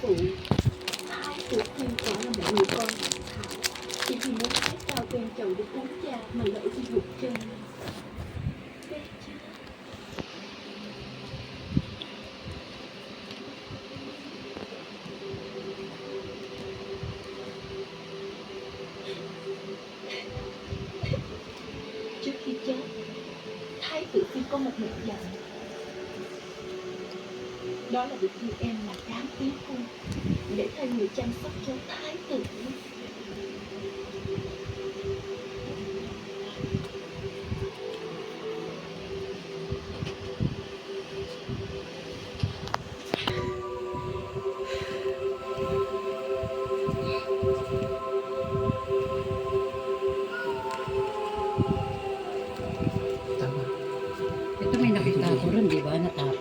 phụ. Thái tử Phi quả là một người con hiếu thảo, chỉ vì muốn thái cao quen chầu được uống trà mà lỡ đi gục chân. Biết chưa? Trước khi chết, Thái tử Phi có một mệnh dặn, đó là được như em là đám quý phu để thay người chăm sóc cho thái tử. Ito may nakita ko rin, di ba, na tao.